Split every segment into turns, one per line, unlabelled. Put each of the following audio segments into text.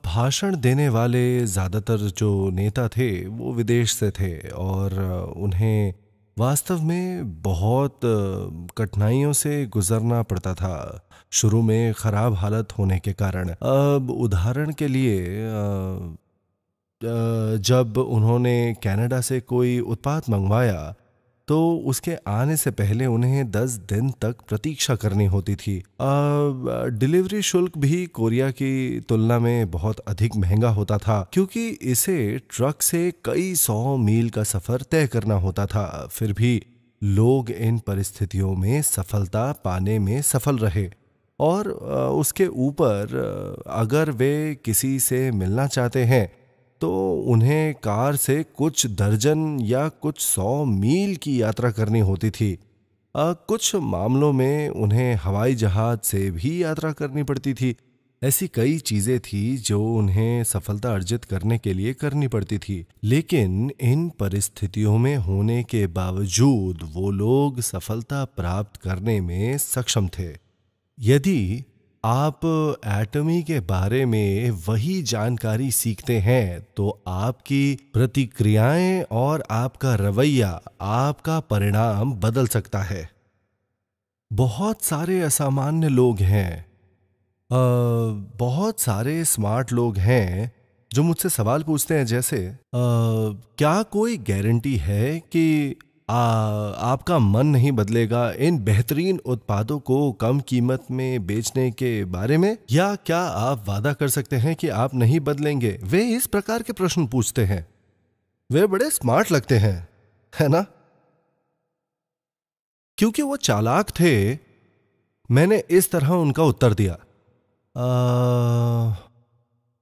भाषण देने वाले ज़्यादातर जो नेता थे वो विदेश से थे और उन्हें वास्तव में बहुत कठिनाइयों से गुज़रना पड़ता था शुरू में ख़राब हालत होने के कारण। अब उदाहरण के लिए जब उन्होंने कनाडा से कोई उत्पाद मंगवाया तो उसके आने से पहले उन्हें 10 दिन तक प्रतीक्षा करनी होती थी। डिलीवरी शुल्क भी कोरिया की तुलना में बहुत अधिक महंगा होता था क्योंकि इसे ट्रक से कई 100 मील का सफ़र तय करना होता था। फिर भी लोग इन परिस्थितियों में सफलता पाने में सफल रहे और उसके ऊपर अगर वे किसी से मिलना चाहते हैं तो उन्हें कार से कुछ दर्जन या कुछ 100 मील की यात्रा करनी होती थी। कुछ मामलों में उन्हें हवाई जहाज से भी यात्रा करनी पड़ती थी। ऐसी कई चीजें थी जो उन्हें सफलता अर्जित करने के लिए करनी पड़ती थी, लेकिन इन परिस्थितियों में होने के बावजूद वो लोग सफलता प्राप्त करने में सक्षम थे। यदि आप एटमी के बारे में वही जानकारी सीखते हैं तो आपकी प्रतिक्रियाएं और आपका रवैया, आपका परिणाम बदल सकता है। बहुत सारे असामान्य लोग हैं, बहुत सारे स्मार्ट लोग हैं जो मुझसे सवाल पूछते हैं जैसे क्या कोई गारंटी है कि आपका मन नहीं बदलेगा इन बेहतरीन उत्पादों को कम कीमत में बेचने के बारे में, या क्या आप वादा कर सकते हैं कि आप नहीं बदलेंगे। वे इस प्रकार के प्रश्न पूछते हैं। वे बड़े स्मार्ट लगते हैं, है ना? क्योंकि वो चालाक थे, मैंने इस तरह उनका उत्तर दिया,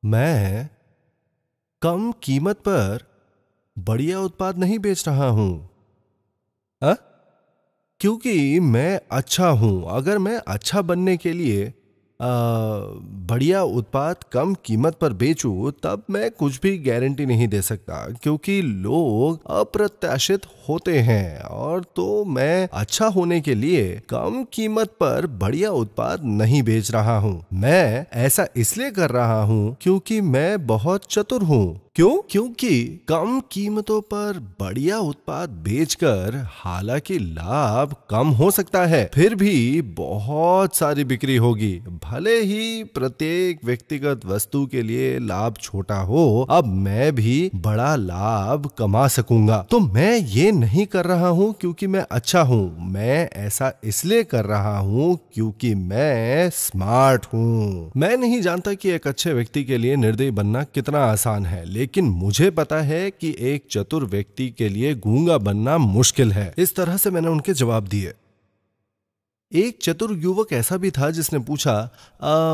मैं कम कीमत पर बढ़िया उत्पाद नहीं बेच रहा हूं। क्योंकि मैं अच्छा हूं। अगर मैं अच्छा बनने के लिए बढ़िया उत्पाद कम कीमत पर बेचूं तब मैं कुछ भी गारंटी नहीं दे सकता, क्योंकि लोग अप्रत्याशित होते हैं। और तो मैं अच्छा होने के लिए कम कीमत पर बढ़िया उत्पाद नहीं बेच रहा हूं। मैं ऐसा इसलिए कर रहा हूं क्योंकि मैं बहुत चतुर हूं। क्यों? क्योंकि कम कीमतों पर बढ़िया उत्पाद बेचकर हालांकि लाभ कम हो सकता है, फिर भी बहुत सारी बिक्री होगी। भले ही प्रत्येक व्यक्तिगत वस्तु के लिए लाभ छोटा हो, अब मैं भी बड़ा लाभ कमा सकूंगा। तो मैं ये नहीं कर रहा हूं क्योंकि मैं अच्छा हूं, मैं ऐसा इसलिए कर रहा हूं क्योंकि मैं स्मार्ट हूं। मैं नहीं जानता कि एक अच्छे व्यक्ति के लिए निर्दयी बनना कितना आसान है, लेकिन मुझे पता है कि एक चतुर व्यक्ति के लिए गूंगा बनना मुश्किल है। इस तरह से मैंने उनके जवाब दिए। एक चतुर युवक ऐसा भी था जिसने पूछा,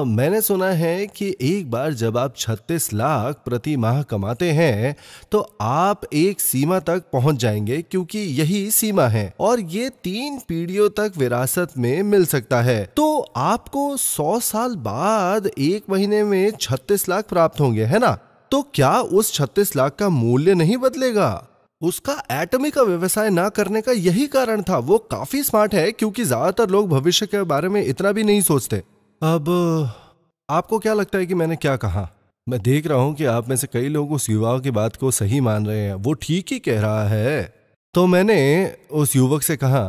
मैंने सुना है कि एक बार जब आप 36 लाख प्रति माह कमाते हैं तो आप एक सीमा तक पहुंच जाएंगे, क्योंकि यही सीमा है और ये 3 पीढ़ियों तक विरासत में मिल सकता है। तो आपको 100 साल बाद एक महीने में 36 लाख प्राप्त होंगे, है ना? तो क्या उस 36 लाख का मूल्य नहीं बदलेगा? उसका एटमी का व्यवसाय ना करने का यही कारण था। वो काफी स्मार्ट है क्योंकि ज्यादातर लोग भविष्य के बारे में इतना भी नहीं सोचते। अब आपको क्या लगता है कि मैंने क्या कहा? मैं देख रहा हूं कि आप में से कई लोग उस युवा की बात को सही मान रहे हैं, वो ठीक ही कह रहा है। तो मैंने उस युवक से कहा,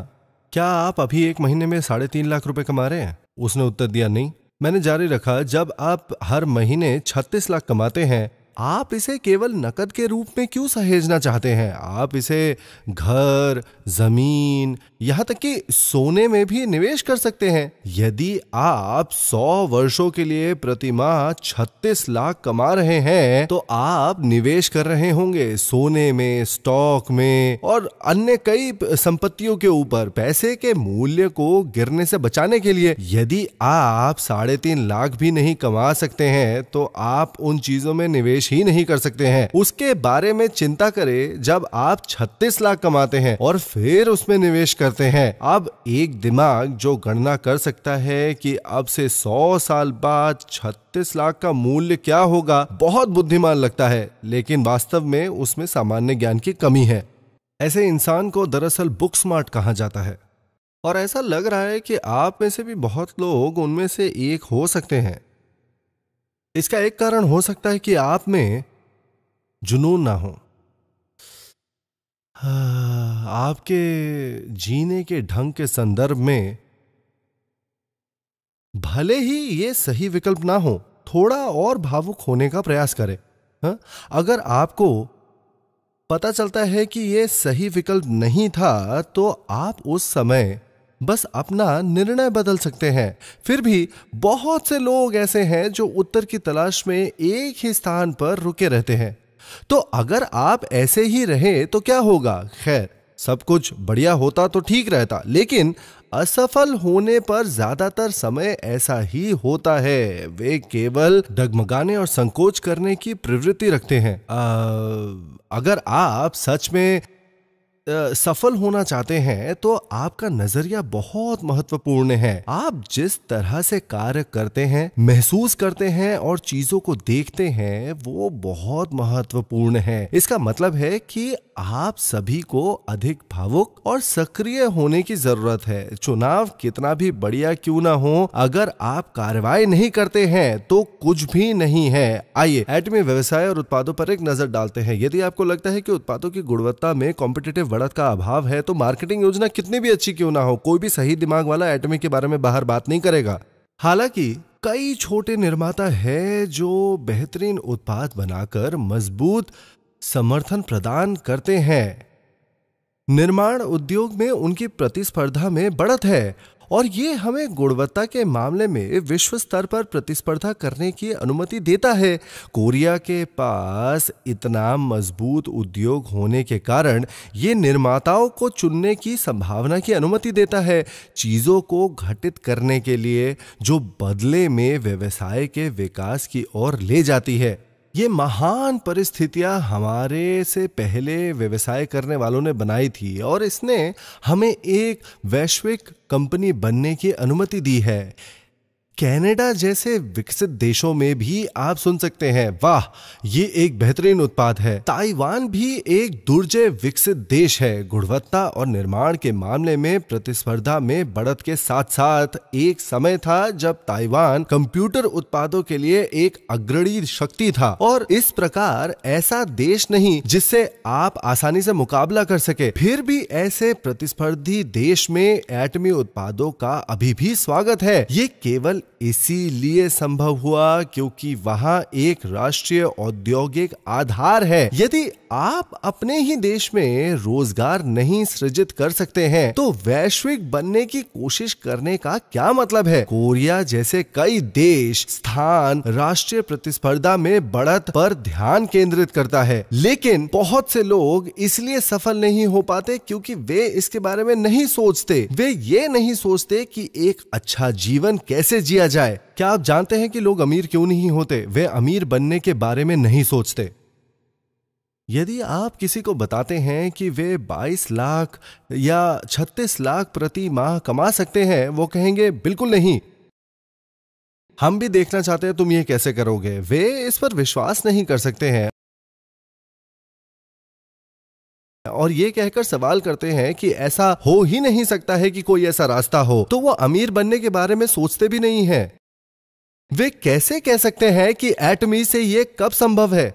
क्या आप अभी एक महीने में 3.5 लाख रुपए कमा रहे हैं? उसने उत्तर दिया, नहीं। मैंने जारी रखा, जब आप हर महीने 36 लाख कमाते हैं, आप इसे केवल नकद के रूप में क्यों सहेजना चाहते हैं? आप इसे घर, जमीन, यहां तक कि सोने में भी निवेश कर सकते हैं। यदि आप 100 वर्षों के लिए प्रति माह 36 लाख कमा रहे हैं तो आप निवेश कर रहे होंगे सोने में, स्टॉक में और अन्य कई संपत्तियों के ऊपर, पैसे के मूल्य को गिरने से बचाने के लिए। यदि आप 3.5 लाख भी नहीं कमा सकते हैं तो आप उन चीजों में निवेश ही नहीं कर सकते हैं। उसके बारे में चिंता करें जब आप 36 लाख कमाते हैं और फिर उसमें निवेश करते हैं। अब एक दिमाग जो गणना कर सकता है कि अब से 100 साल बाद 36 लाख का मूल्य क्या होगा, बहुत बुद्धिमान लगता है, लेकिन वास्तव में उसमें सामान्य ज्ञान की कमी है। ऐसे इंसान को दरअसल बुक स्मार्ट कहा जाता है। और ऐसा लग रहा है कि आप में से भी बहुत लोग उनमें से एक हो सकते हैं। इसका एक कारण हो सकता है कि आप में जुनून ना हो। आपके जीने के ढंग के संदर्भ में भले ही ये सही विकल्प ना हो, थोड़ा और भावुक होने का प्रयास करें। हाँ? अगर आपको पता चलता है कि ये सही विकल्प नहीं था, तो आप उस समय बस अपना निर्णय बदल सकते हैं। फिर भी बहुत से लोग ऐसे हैं जो उत्तर की तलाश में एक ही स्थान पर रुके रहते हैं। तो अगर आप ऐसे ही रहे तो क्या होगा? खैर, सब कुछ बढ़िया होता तो ठीक रहता, लेकिन असफल होने पर ज्यादातर समय ऐसा ही होता है। वे केवल डगमगाने और संकोच करने की प्रवृत्ति रखते हैं। अगर आप सच में सफल होना चाहते हैं तो आपका नजरिया बहुत महत्वपूर्ण है। आप जिस तरह से कार्य करते हैं, महसूस करते हैं और चीजों को देखते हैं, वो बहुत महत्वपूर्ण है। इसका मतलब है कि आप सभी को अधिक भावुक और सक्रिय होने की जरूरत है। चुनाव कितना भी बढ़िया क्यों ना हो, अगर आप कार्रवाई नहीं करते हैं तो कुछ भी नहीं है। आइए एटमी व्यवसाय और उत्पादों पर एक नजर डालते हैं। यदि आपको लगता है कि उत्पादों की गुणवत्ता में कॉम्पिटिटिव बढ़त का अभाव है, तो मार्केटिंग योजना कितनी भी अच्छी क्यों ना हो, कोई भी सही दिमाग वाला एटमी के बारे में बाहर बात नहीं करेगा। हालांकि कई छोटे निर्माता है जो बेहतरीन उत्पाद बनाकर मजबूत समर्थन प्रदान करते हैं। निर्माण उद्योग में उनकी प्रतिस्पर्धा में बढ़त है और ये हमें गुणवत्ता के मामले में विश्व स्तर पर प्रतिस्पर्धा करने की अनुमति देता है। कोरिया के पास इतना मजबूत उद्योग होने के कारण ये निर्माताओं को चुनने की संभावना की अनुमति देता है, चीजों को घटित करने के लिए, जो बदले में व्यवसाय के विकास की ओर ले जाती है। ये महान परिस्थितियां हमारे से पहले व्यवसाय करने वालों ने बनाई थी और इसने हमें एक वैश्विक कंपनी बनने की अनुमति दी है। कनाडा जैसे विकसित देशों में भी आप सुन सकते हैं, वाह ये एक बेहतरीन उत्पाद है। ताइवान भी एक दुर्जय विकसित देश है। गुणवत्ता और निर्माण के मामले में प्रतिस्पर्धा में बढ़त के साथ साथ एक समय था जब ताइवान कंप्यूटर उत्पादों के लिए एक अग्रणी शक्ति था। और इस प्रकार ऐसा देश नहीं जिससे आप आसानी से मुकाबला कर सके। फिर भी ऐसे प्रतिस्पर्धी देश में एटमी उत्पादों का अभी भी स्वागत है। ये केवल इसीलिए संभव हुआ क्योंकि वहां एक राष्ट्रीय औद्योगिक आधार है। यदि आप अपने ही देश में रोजगार नहीं सृजित कर सकते हैं तो वैश्विक बनने की कोशिश करने का क्या मतलब है? कोरिया जैसे कई देश स्थान राष्ट्रीय प्रतिस्पर्धा में बढ़त पर ध्यान केंद्रित करता है, लेकिन बहुत से लोग इसलिए सफल नहीं हो पाते क्योंकि वे इसके बारे में नहीं सोचते। वे ये नहीं सोचते कि एक अच्छा जीवन कैसे जिया जाए। क्या आप जानते हैं कि लोग अमीर क्यों नहीं होते? वे अमीर बनने के बारे में नहीं सोचते। यदि आप किसी को बताते हैं कि वे 22 लाख या 36 लाख प्रति माह कमा सकते हैं, वो कहेंगे बिल्कुल नहीं, हम भी देखना चाहते हैं तुम ये कैसे करोगे। वे इस पर विश्वास नहीं कर सकते हैं और ये कहकर सवाल करते हैं कि ऐसा हो ही नहीं सकता है कि कोई ऐसा रास्ता हो, तो वो अमीर बनने के बारे में सोचते भी नहीं है। वे कैसे कह सकते हैं कि एटमी से ये कब संभव है?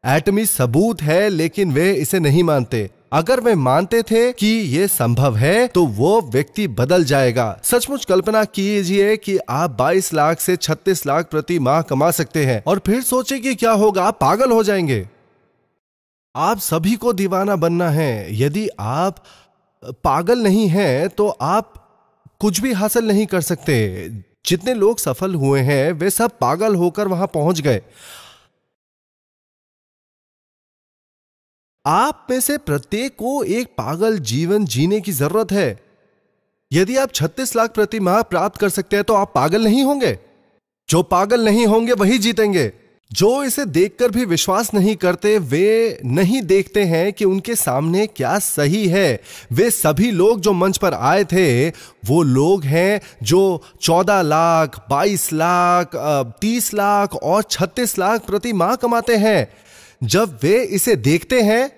एटमी सबूत है, लेकिन वे इसे नहीं मानते। अगर वे मानते थे कि यह संभव है तो वो व्यक्ति बदल जाएगा। सचमुच कल्पना कीजिए कि आप 22 लाख से 36 लाख प्रति माह कमा सकते हैं और फिर सोचे कि क्या होगा, आप पागल हो जाएंगे। आप सभी को दीवाना बनना है। यदि आप पागल नहीं हैं तो आप कुछ भी हासिल नहीं कर सकते। जितने लोग सफल हुए हैं वे सब पागल होकर वहां पहुंच गए। आप में से प्रत्येक को एक पागल जीवन जीने की जरूरत है। यदि आप 36 लाख प्रति माह प्राप्त कर सकते हैं तो आप पागल नहीं होंगे। जो पागल नहीं होंगे वही जीतेंगे। जो इसे देखकर भी विश्वास नहीं करते, वे नहीं देखते हैं कि उनके सामने क्या सही है। वे सभी लोग जो मंच पर आए थे वो लोग हैं जो 14 लाख, 22 लाख, 30 लाख और 36 लाख प्रति माह कमाते हैं। जब वे इसे देखते हैं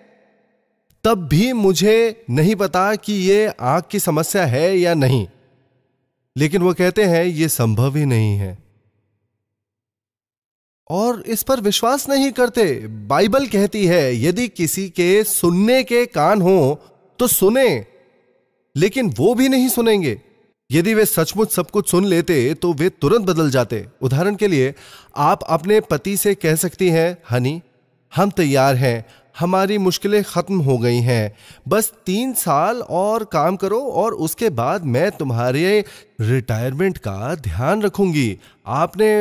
तब भी मुझे नहीं पता कि ये आंख की समस्या है या नहीं, लेकिन वो कहते हैं ये संभव ही नहीं है। और इस पर विश्वास नहीं करते। बाइबल कहती है यदि किसी के सुनने के कान हो तो सुने, लेकिन वो भी नहीं सुनेंगे। यदि वे सचमुच सब कुछ सुन लेते तो वे तुरंत बदल जाते। उदाहरण के लिए, आप अपने पति से कह सकती हैं, हनी हम तैयार हैं, हमारी मुश्किलें खत्म हो गई हैं, बस 3 साल और काम करो और उसके बाद मैं तुम्हारे रिटायरमेंट का ध्यान रखूंगी। आपने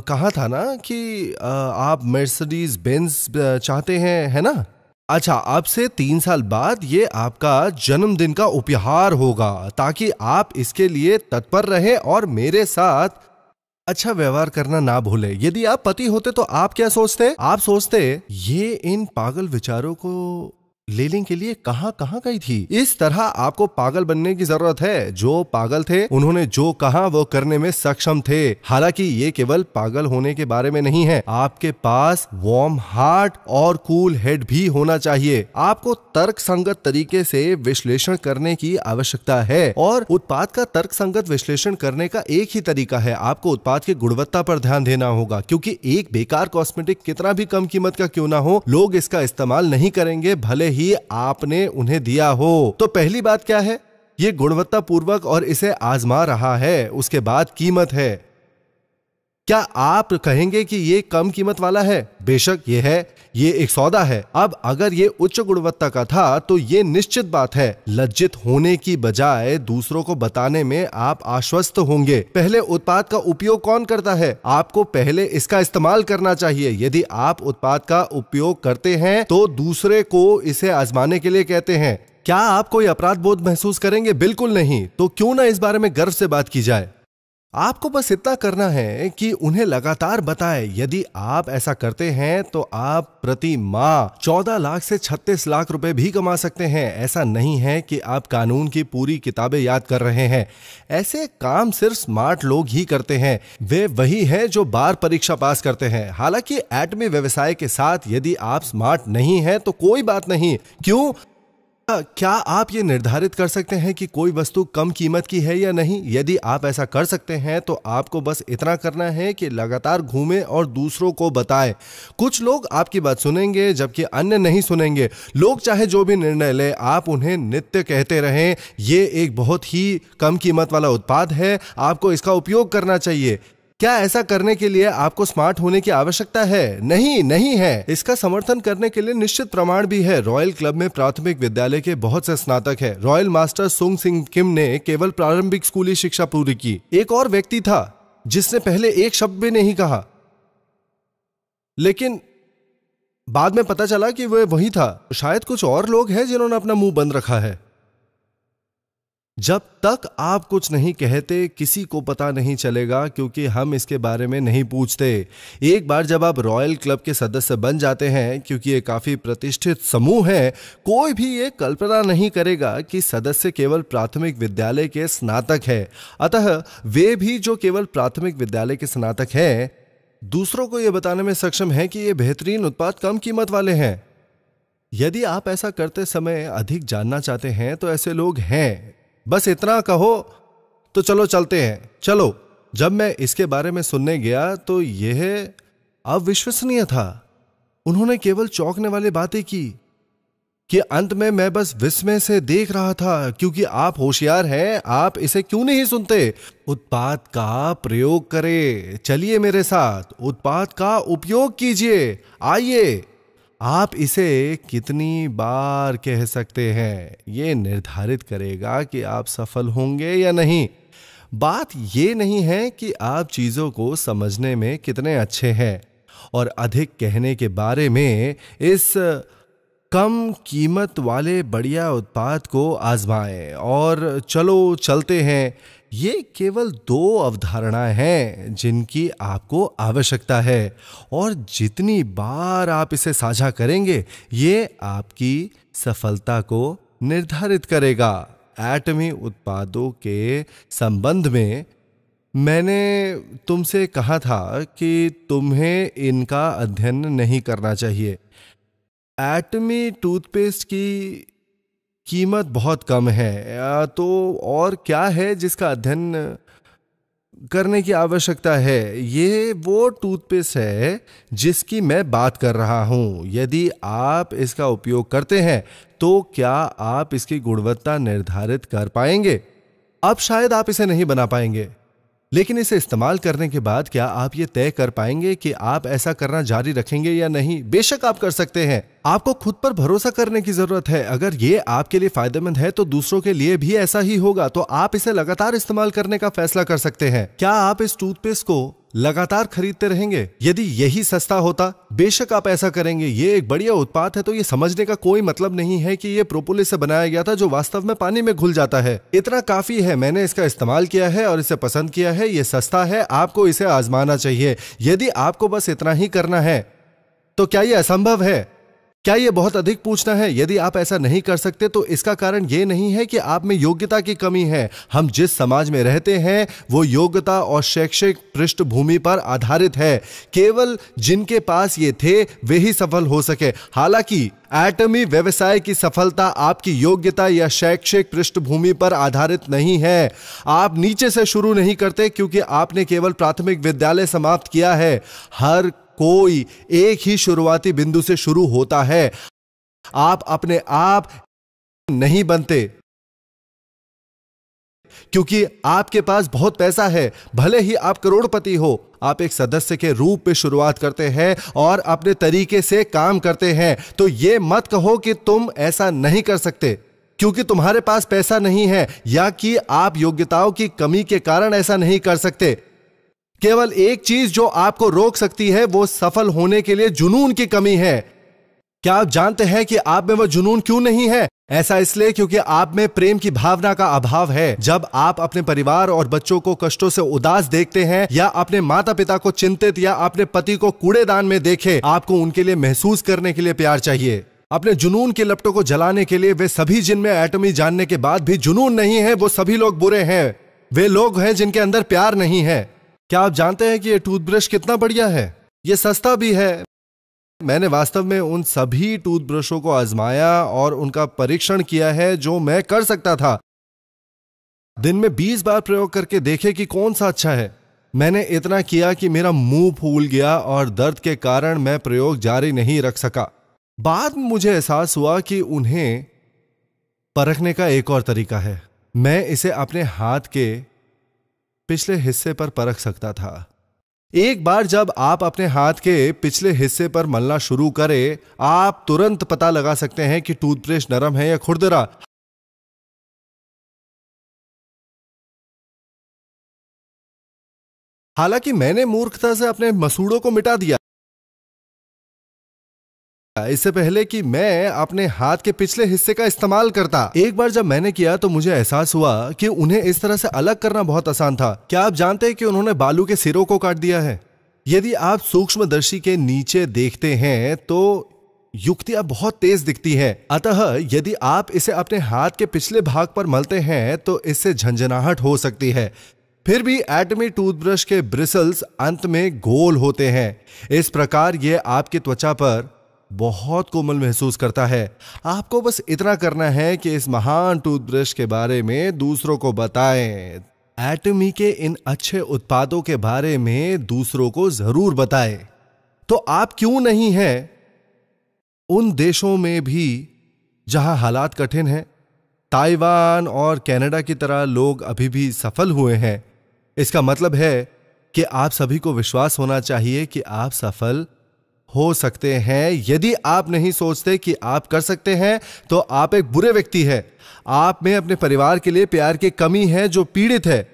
कहा था ना कि आप मर्सिडीज बेंज चाहते हैं, है ना? अच्छा, अब से 3 साल बाद ये आपका जन्मदिन का उपहार होगा, ताकि आप इसके लिए तत्पर रहें और मेरे साथ अच्छा व्यवहार करना ना भूले। यदि आप पति होते तो आप क्या सोचते? आप सोचते ये इन पागल विचारों को लेने के लिए कहां कहां गई थी। इस तरह आपको पागल बनने की जरूरत है। जो पागल थे उन्होंने जो कहा वो करने में सक्षम थे। हालांकि ये केवल पागल होने के बारे में नहीं है, आपके पास वार्म हार्ट और कूल हेड भी होना चाहिए। आपको तर्क संगत तरीके से विश्लेषण करने की आवश्यकता है, और उत्पाद का तर्क संगत विश्लेषण करने का एक ही तरीका है, आपको उत्पाद की गुणवत्ता पर ध्यान देना होगा। क्योंकि एक बेकार कॉस्मेटिक कितना भी कम कीमत का क्यों ना हो, लोग इसका इस्तेमाल नहीं करेंगे भले ही आपने उन्हें दिया हो। तो पहली बात क्या है? ये गुणवत्ता पूर्वक और इसे आजमा रहा है। उसके बाद कीमत है। क्या आप कहेंगे कि ये कम कीमत वाला है? बेशक ये है, ये एक सौदा है। अब अगर ये उच्च गुणवत्ता का था तो ये निश्चित बात है, लज्जित होने की बजाय दूसरों को बताने में आप आश्वस्त होंगे। पहले उत्पाद का उपयोग कौन करता है? आपको पहले इसका इस्तेमाल करना चाहिए। यदि आप उत्पाद का उपयोग करते हैं तो दूसरे को इसे आजमाने के लिए कहते हैं। क्या आप कोई अपराध बोध महसूस करेंगे? बिल्कुल नहीं। तो क्यों ना इस बारे में गर्व से बात की जाए। आपको बस इतना करना है कि उन्हें लगातार बताएं। यदि आप ऐसा करते हैं तो आप प्रति माह 14 लाख से 36 लाख रुपए भी कमा सकते हैं। ऐसा नहीं है कि आप कानून की पूरी किताबें याद कर रहे हैं। ऐसे काम सिर्फ स्मार्ट लोग ही करते हैं। वे वही हैं जो बार परीक्षा पास करते हैं। हालांकि एटमी व्यवसाय के साथ यदि आप स्मार्ट नहीं हैं तो कोई बात नहीं। क्यों? क्या आप ये निर्धारित कर सकते हैं कि कोई वस्तु कम कीमत की है या नहीं? यदि आप ऐसा कर सकते हैं तो आपको बस इतना करना है कि लगातार घूमें और दूसरों को बताएं। कुछ लोग आपकी बात सुनेंगे जबकि अन्य नहीं सुनेंगे। लोग चाहे जो भी निर्णय ले, आप उन्हें नित्य कहते रहें, ये एक बहुत ही कम कीमत वाला उत्पाद है, आपको इसका उपयोग करना चाहिए। क्या ऐसा करने के लिए आपको स्मार्ट होने की आवश्यकता है? नहीं, नहीं है। इसका समर्थन करने के लिए निश्चित प्रमाण भी है। रॉयल क्लब में प्राथमिक विद्यालय के बहुत से स्नातक हैं। रॉयल मास्टर सुंग सिंह किम ने केवल प्रारंभिक स्कूली शिक्षा पूरी की। एक और व्यक्ति था जिसने पहले एक शब्द भी नहीं कहा, लेकिन बाद में पता चला कि वह वही था। शायद कुछ और लोग हैं जिन्होंने अपना मुंह बंद रखा है। जब तक आप कुछ नहीं कहते किसी को पता नहीं चलेगा, क्योंकि हम इसके बारे में नहीं पूछते। एक बार जब आप रॉयल क्लब के सदस्य बन जाते हैं, क्योंकि ये काफी प्रतिष्ठित समूह है, कोई भी ये कल्पना नहीं करेगा कि सदस्य केवल प्राथमिक विद्यालय के स्नातक है। अतः वे भी जो केवल प्राथमिक विद्यालय के स्नातक हैं, दूसरों को यह बताने में सक्षम है कि ये बेहतरीन उत्पाद कम कीमत वाले हैं। यदि आप ऐसा करते समय अधिक जानना चाहते हैं तो ऐसे लोग हैं। बस इतना कहो तो चलो चलते हैं, चलो। जब मैं इसके बारे में सुनने गया तो यह अविश्वसनीय था। उन्होंने केवल चौंकने वाली बातें की कि अंत में मैं बस विस्मय से देख रहा था। क्योंकि आप होशियार हैं, आप इसे क्यों नहीं सुनते? उत्पाद का प्रयोग करें। चलिए मेरे साथ, उत्पाद का उपयोग कीजिए। आइए। आप इसे कितनी बार कह सकते हैं, यह निर्धारित करेगा कि आप सफल होंगे या नहीं। बात यह नहीं है कि आप चीजों को समझने में कितने अच्छे हैं और अधिक कहने के बारे में। इस कम कीमत वाले बढ़िया उत्पाद को आजमाएं और चलो चलते हैं। ये केवल 2 अवधारणाएं हैं जिनकी आपको आवश्यकता है, और जितनी बार आप इसे साझा करेंगे ये आपकी सफलता को निर्धारित करेगा। एटमी उत्पादों के संबंध में मैंने तुमसे कहा था कि तुम्हें इनका अध्ययन नहीं करना चाहिए। एटमी टूथपेस्ट की कीमत बहुत कम है, तो और क्या है जिसका अध्ययन करने की आवश्यकता है। ये वो टूथपेस्ट है जिसकी मैं बात कर रहा हूं। यदि आप इसका उपयोग करते हैं तो क्या आप इसकी गुणवत्ता निर्धारित कर पाएंगे? अब शायद आप इसे नहीं बना पाएंगे, लेकिन इसे इस्तेमाल करने के बाद क्या आप ये तय कर पाएंगे कि आप ऐसा करना जारी रखेंगे या नहीं? बेशक आप कर सकते हैं। आपको खुद पर भरोसा करने की जरूरत है। अगर ये आपके लिए फायदेमंद है तो दूसरों के लिए भी ऐसा ही होगा। तो आप इसे लगातार इस्तेमाल करने का फैसला कर सकते हैं। क्या आप इस टूथपेस्ट को लगातार खरीदते रहेंगे? यदि यही सस्ता होता, बेशक आप ऐसा करेंगे। ये एक बढ़िया उत्पाद है तो ये समझने का कोई मतलब नहीं है कि ये प्रोपोलिस से बनाया गया था जो वास्तव में पानी में घुल जाता है। इतना काफी है। मैंने इसका इस्तेमाल किया है और इसे पसंद किया है। ये सस्ता है, आपको इसे आजमाना चाहिए। यदि आपको बस इतना ही करना है तो क्या यह असंभव है? क्या यह बहुत अधिक पूछना है? यदि आप ऐसा नहीं कर सकते तो इसका कारण यह नहीं है कि आप में योग्यता की कमी है। हम जिस समाज में रहते हैं वो योग्यता और शैक्षिक पृष्ठभूमि पर आधारित है। केवल जिनके पास ये थे वे ही सफल हो सके। हालांकि एटमी व्यवसाय की सफलता आपकी योग्यता या शैक्षिक पृष्ठभूमि पर आधारित नहीं है। आप नीचे से शुरू नहीं करते क्योंकि आपने केवल प्राथमिक विद्यालय समाप्त किया है। हर कोई एक ही शुरुआती बिंदु से शुरू होता है। आप अपने आप नहीं बनते क्योंकि आपके पास बहुत पैसा है। भले ही आप करोड़पति हो, आप एक सदस्य के रूप में शुरुआत करते हैं और अपने तरीके से काम करते हैं। तो यह मत कहो कि तुम ऐसा नहीं कर सकते क्योंकि तुम्हारे पास पैसा नहीं है या कि आप योग्यताओं की कमी के कारण ऐसा नहीं कर सकते। केवल एक चीज जो आपको रोक सकती है वो सफल होने के लिए जुनून की कमी है। क्या आप जानते हैं कि आप में वो जुनून क्यों नहीं है? ऐसा इसलिए क्योंकि आप में प्रेम की भावना का अभाव है। जब आप अपने परिवार और बच्चों को कष्टों से उदास देखते हैं या अपने माता पिता को चिंतित या अपने पति को कूड़ेदान में देखें, आपको उनके लिए महसूस करने के लिए प्यार चाहिए। अपने जुनून के लपटों को जलाने के लिए वे सभी जिनमें एटमी जानने के बाद भी जुनून नहीं है, वो सभी लोग बुरे हैं। वे लोग हैं जिनके अंदर प्यार नहीं है। क्या आप जानते हैं कि यह टूथब्रश कितना बढ़िया है? यह सस्ता भी है। मैंने वास्तव में उन सभी टूथब्रशों को आजमाया और उनका परीक्षण किया है जो मैं कर सकता था। दिन में 20 बार प्रयोग करके देखे कि कौन सा अच्छा है। मैंने इतना किया कि मेरा मुंह फूल गया और दर्द के कारण मैं प्रयोग जारी नहीं रख सका। बाद में मुझे एहसास हुआ कि उन्हें परखने का एक और तरीका है। मैं इसे अपने हाथ के पिछले हिस्से पर परख सकता था। एक बार जब आप अपने हाथ के पिछले हिस्से पर मलना शुरू करें, आप तुरंत पता लगा सकते हैं कि टूथब्रश नरम है या खुरदरा। हालांकि मैंने मूर्खता से अपने मसूड़ों को मिटा दिया इससे पहले कि मैं अपने हाथ के पिछले हिस्से का इस्तेमाल करता। एक बार जब मैंने किया तो मुझे एहसास हुआ कि उन्हें इस तरह से अलग करना बहुत आसान था। क्या आप जानते हैं कि उन्होंने बालू के सिरों को काट दिया है? यदि आप सूक्ष्मदर्शी के नीचे देखते हैं तो युक्तियां बहुत तेज दिखती हैं। अतः यदि आप इसे अपने हाथ के पिछले भाग पर मलते हैं तो इससे झंझनाहट हो सकती है। फिर भी एटमी टूथब्रश के ब्रिसल्स अंत में गोल होते हैं। इस प्रकार यह आपकी त्वचा पर बहुत कोमल महसूस करता है। आपको बस इतना करना है कि इस महान टूथब्रश के बारे में दूसरों को बताएं। एटमी के इन अच्छे उत्पादों के बारे में दूसरों को जरूर बताएं। तो आप क्यों नहीं हैं उन देशों में भी जहां हालात कठिन हैं? ताइवान और कनाडा की तरह लोग अभी भी सफल हुए हैं। इसका मतलब है कि आप सभी को विश्वास होना चाहिए कि आप सफल हो सकते हैं। यदि आप नहीं सोचते कि आप कर सकते हैं तो आप एक बुरे व्यक्ति हैं। आप में अपने परिवार के लिए प्यार की कमी है जो पीड़ित है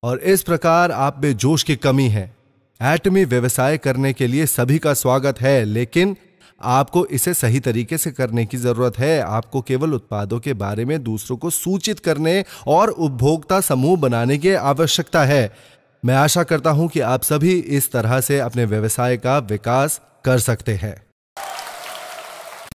और इस प्रकार आप में जोश की कमी है। एटमी व्यवसाय करने के लिए सभी का स्वागत है, लेकिन आपको इसे सही तरीके से करने की जरूरत है। आपको केवल उत्पादों के बारे में दूसरों को सूचित करने और उपभोक्ता समूह बनाने की आवश्यकता है। मैं आशा करता हूं कि आप सभी इस तरह से अपने व्यवसाय का विकास कर सकते हैं।